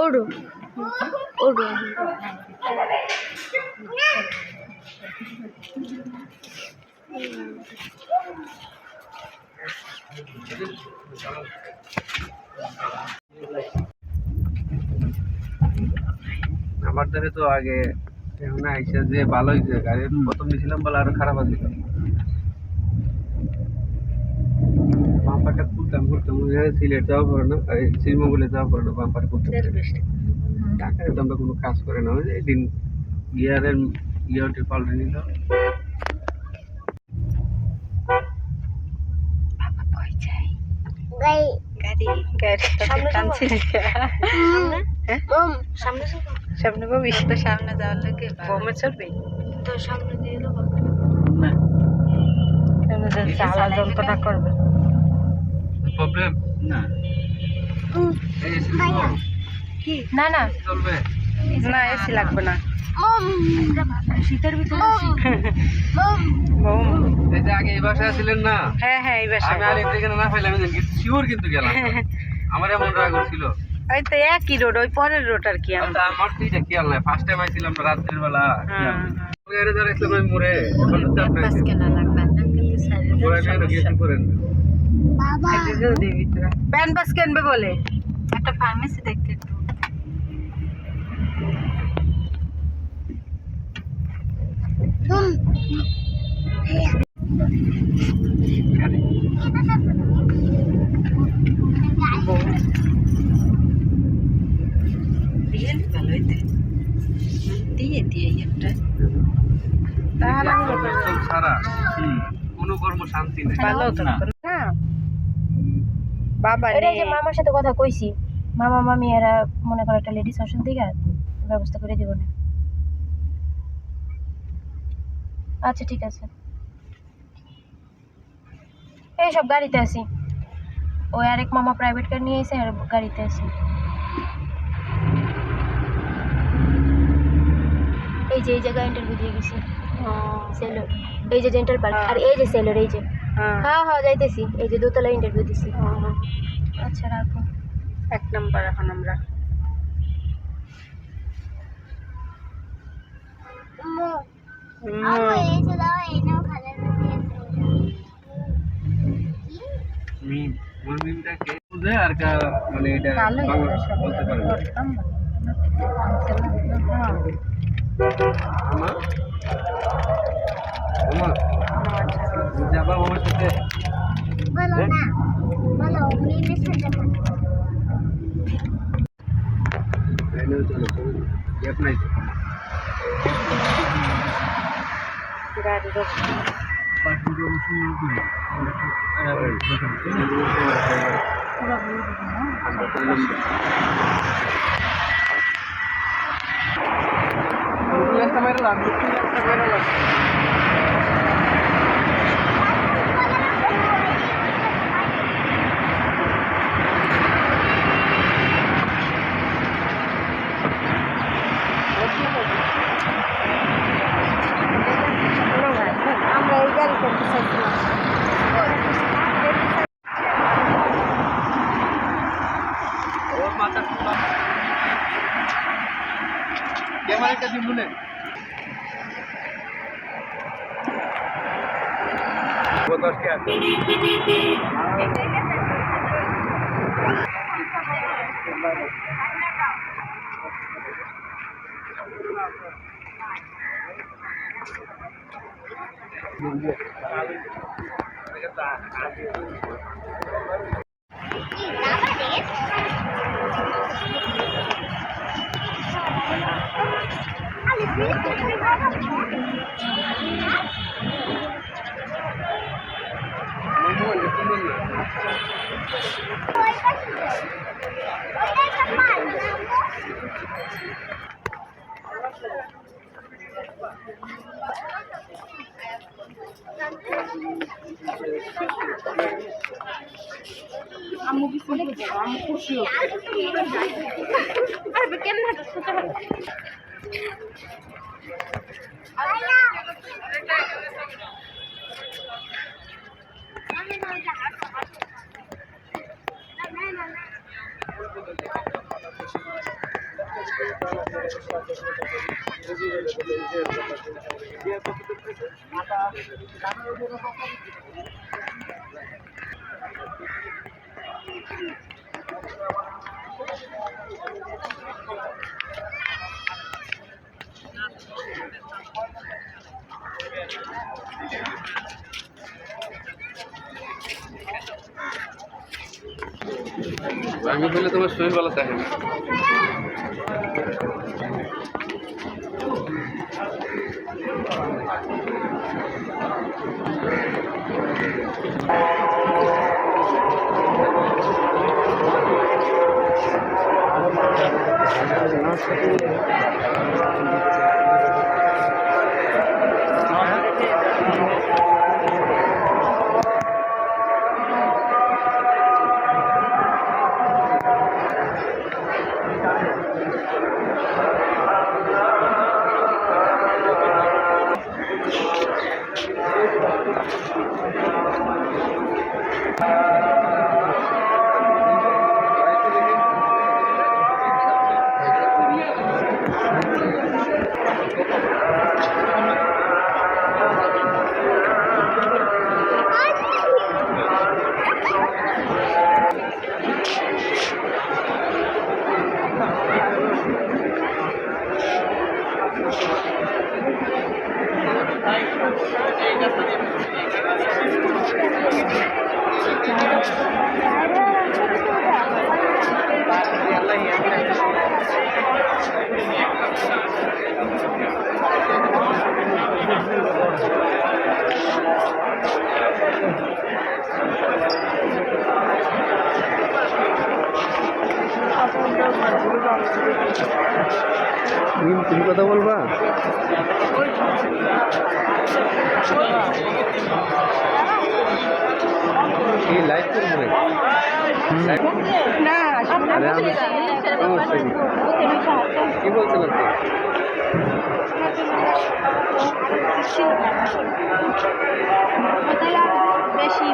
ওড়ো ওড়ো আমার দ্বারে তো আগে এখন আইসা যে ভালো হয়েছে গাড়ি প্রথম দিয়েছিলাম বলে আরো খারাপ আছে বাম্পারটা খুলতাম সিলেট যাওয়া পড়ে না শ্রীমঙ্গলে যাওয়া পড়ে না বাম্পার করতে টাকা তো আমরা কোনো কাজ করে না একদিন ইয়ারটি পাল্টে নিল সামনে পাবি তো সামনে যাওয়ার লোকে বমে চলবে তো সামনে দিয়ে দেবো চালা যন্ত্রণা করবে প্রবলেম না কি না না চলবে না এসি লাগবে না শীতের ভিতরে এই যে আগে এই বাসায় ছিলেন না হ্যাঁ হ্যাঁ এই বাসায় আমি আলিম থেকে না পাইলাম শিওর কিন্তু গেলাম আমার এমন রাগ ছিল ওই তো একই রোড ওই পরের রোড আর কি আমার তো এটা খেয়াল নাই ফার্স্ট টাইম আইছিলাম রাত্রের বেলা এর ধরে ইসলাম আমি মোড়ে বাস কেনা লাগবে না কিন্তু সাইডে করেন বাবা প্যান বাস কিনবে বলে একটা ফার্মেসি দেখতে একটু কোনো কর্ম শান্তি নেই বাবা যে মামার সাথে কথা কইছি মামা মামি এরা মনে করে একটা লেডিস হোস্টেল থেকে ব্যবস্থা করে দিব না আচ্ছা ঠিক আছে এই সব গাড়িতে আসি ওই আরেক মামা প্রাইভেট কার নিয়ে এসে আর গাড়িতে আসি এই যে এই জায়গায় ইন্টারভিউ দিয়ে গেছি সেলর এই যে ডেন্টাল পার্ক আর এই যে সেলর এই যে হ্যাঁ হ্যাঁ যাইতেছি এই যে দোতলা ইন্টারভিউ দিছি আচ্ছা রাখো 1 নাম্বার এখন আমরা আর মানে এটা বলতে পারবে যাবা আমার সাথে বলো না বলো মেয়েদের সাথে গ্যাপ নাই গাড়ি আমরা এই গাড়ি করতে চাইছিলাম ক্যামেরাটা দিন বলে আম্মু বিসলে যাব আম্মু খুশি হবে আরে কেমন হাঁটা ছোট আয়া আমি না যা না না আমি বললে তোমার শরীর ভালো থাকে না। তুমি কথা বলবা? কি লাইভ করবো না কি বলছিল বেশি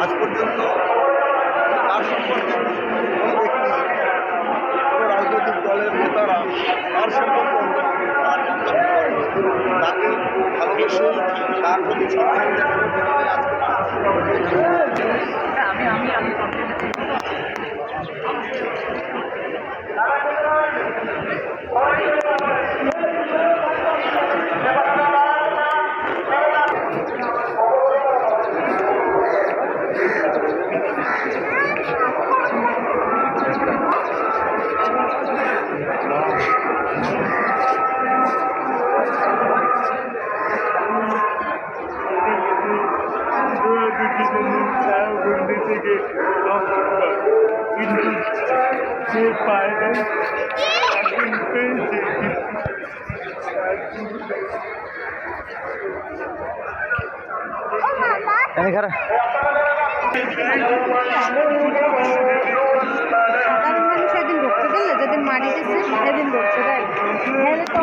আজ পর্যন্ত তার সম্পর্কে কোনো ব্যক্তি, কোনো রাজনৈতিক দলের নেতারা তার সম্পর্কে তাকে ভালোবেসে তার প্রতি সম্মান দেখানোর এখানে সাধারণ মানুষ একদিন ঢুকতে দিলে যেদিন মারি দিচ্ছে সেদিন ঢুকতে দেয় নাহলে তো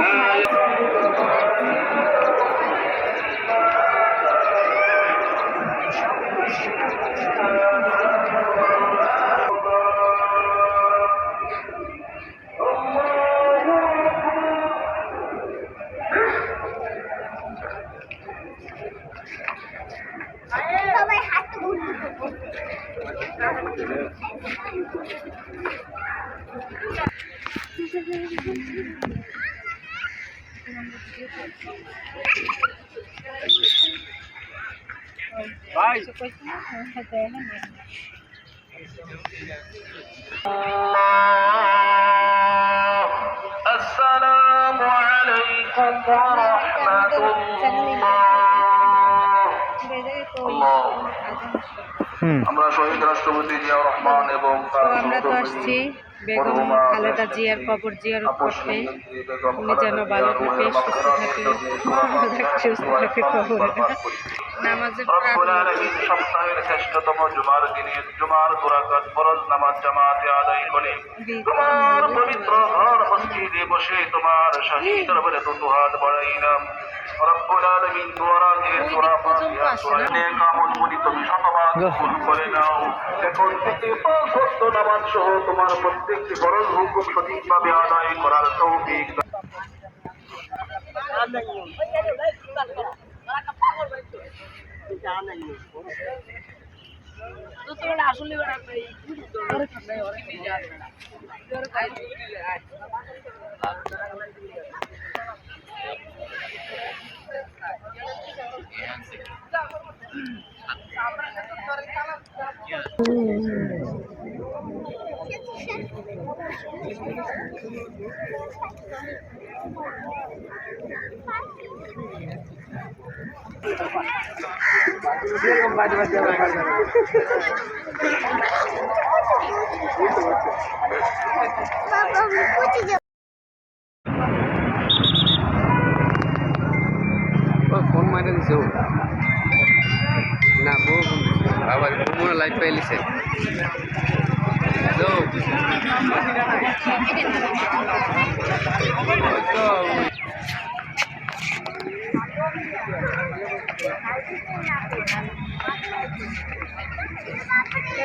সবাই হাত ভাই আসসালামু আলাইকুম ওয়া রাহমাতুল্লাহ। আমরা শহীদ রাষ্ট্রপতি জিয়াউর রহমান এবং আমরা তো আসছি বেগম খালেদা জিয়ার কবর জিয়ারত করতে। উনি যেন ভালো থাকে, সুস্থ থাকে কবরে নামাজের রব্বুল আলামিন সপ্তাহের শ্রেষ্ঠতম জুমার দিনে জুমার দুরাকাত ফরজ নামাজ জামাতে আদায় করে তোমার পবিত্র ঘর মসজিদে বসে তোমার শাহী দরবারে দুটো হাত বাড়াইলাম। রব্বুল আলামিন দোয়া দিয়ে সূরা ফাতিহা সূরা নেক আমলগুলি তুমি শতভাগ কবুল করে নাও। এখন থেকে 5 ওয়াক্ত নামাজ সহ তোমার প্রত্যেকটি ফরজ হুকুম সঠিকভাবে আদায় করার তৌফিক ফোন মারা দিছে ও না বউ আবার তোমার লাইফ পাইলিছে তো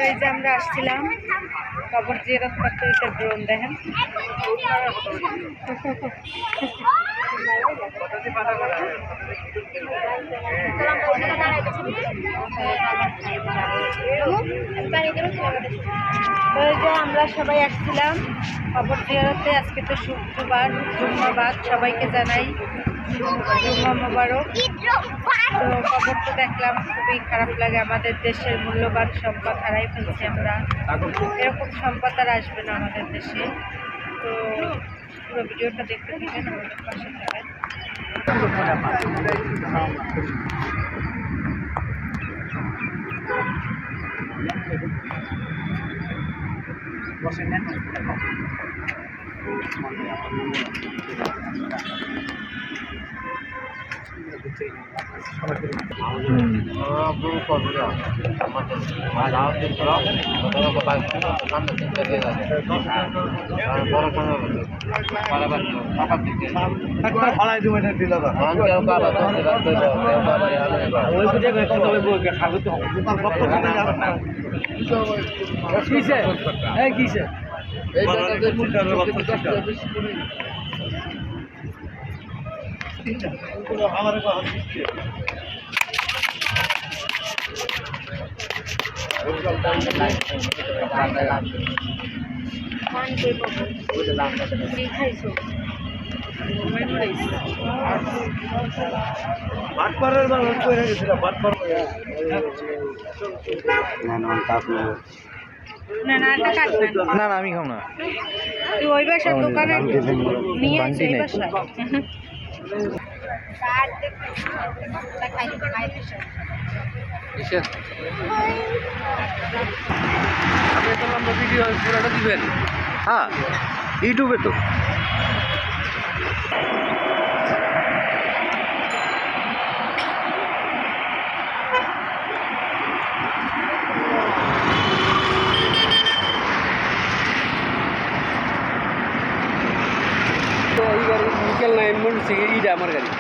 এই যে আমরা আসছিলাম কবর জিয়ারত করতে। এটা ড্রোন দেখেন, তো এই যে আমরা সবাই আসছিলাম কবর জিয়ারতে। আজকে তো শুক্রবার, জুম্মাবাদ, সবাইকে জানাই জুম্মা মোবারক। তো কবর তো দেখলাম, খুবই খারাপ লাগে। আমাদের দেশের মূল্যবান সম্পদ হারাই ফেলছি আমরা। এরকম সম্পদ আর আসবে না আমাদের দেশে। তো পুরো ভিডিওটা দেখতে থাকেন, আমাদের পাশে থাকেন। না না, এটা কাটবেন না না আমি খাও না। তুই ওই বাসার দোকানে নিয়ে আসে এই বাসা। ভিডিও পুরোটা দিবেন? হ্যাঁ, ইউটিউবে তো। করছি এইটা আমার গাড়ি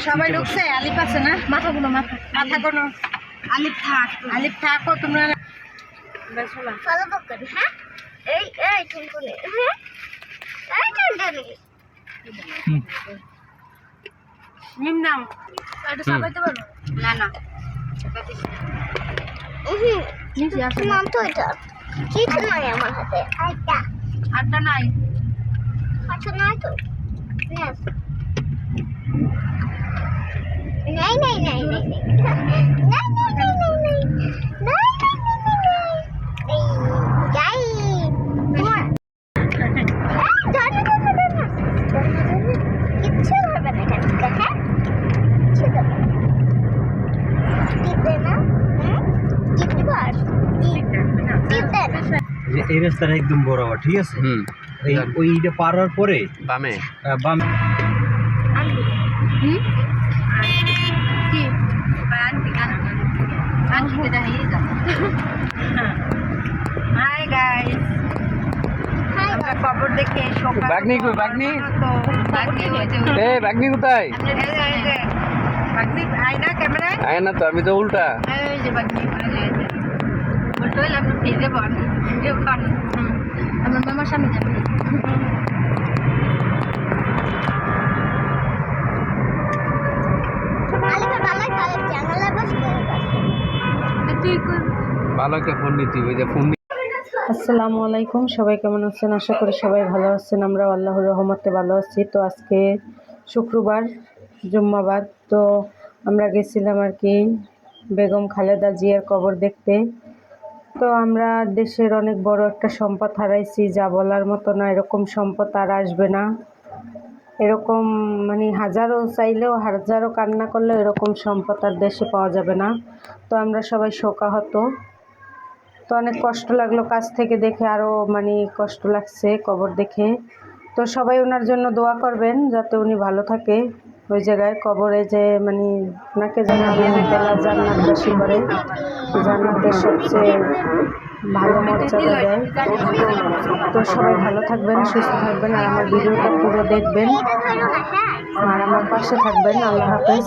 সবাই ঢুকছে? আলিফ আছে না? মাথা কোনো আলিফ থাকো তোমরা। ফলো করি হ্যাঁ এই টুনটুনি হ্যাঁ এই টুনটুনি মিম নাম এটা সবাই তো বলো না নিচে আসো নাম তো এটা কিছু নাই আমার হাতে আড্ডা নাই। আচ্ছা নাই তো নাই নাই নাই নাই নাই নাই নাই নাই নাই নাই যাই তোমার কিচ্ছু হবে না হ্যাঁ কিচ্ছু হবে দিতে না দিতে পার দিতে না এই রাস্তাটা একদম বরাবর, ঠিক আছে? ওইটা পার হওয়ার পরে বামে বাম কি হাই গাইস, আমরা খবর দেখে বাগনি কই বাগনি এ বাগনি কোথায় বাগনি আয়না ক্যামেরায় আয় না তো আমি তো উল্টা এই যে বাকি বলতে হইলে আপনি ফিরে বল আমার মামার সামনে যাবেন ভালো একটা ফোন নিতে ওই যে ফোন আসসালামু আলাইকুম, সবাই কেমন আছেন? আশা করি সবাই ভালো আছেন। আমরা আল্লাহর রহমতে ভালো আছি। তো আজকে শুক্রবার, জুম্মাবাদ। তো আমরা গেছিলাম আর কি বেগম খালেদা জিয়ার কবর দেখতে। তো আমরা দেশের অনেক বড় একটা সম্পদ হারাইছি, যা বলার মতো না। এরকম সম্পদ আর আসবে না। এরকম মানে হাজারো চাইলেও হাজারো কান্না করলেও এরকম সম্পদ আর দেশে পাওয়া যাবে না। তো আমরা সবাই শোকাহত। তো অনেক কষ্ট লাগলো, কাছ থেকে দেখে আরও মানে কষ্ট লাগছে কবর দেখে। তো সবাই ওনার জন্য দোয়া করবেন যাতে উনি ভালো থাকে ওই জায়গায় কবরে, যে মানে ওনাকে যেন আল্লাহ তাআলা জান্নাতবাসী করে, জান্নাতের সবচেয়ে ভালো মর্যাদা দেয়। তো সবাই ভালো থাকবেন, সুস্থ থাকবেন, আর আমার ভিডিওটা পুরো দেখবেন আর আমার পাশে থাকবেন। আল্লাহ হাফেজ।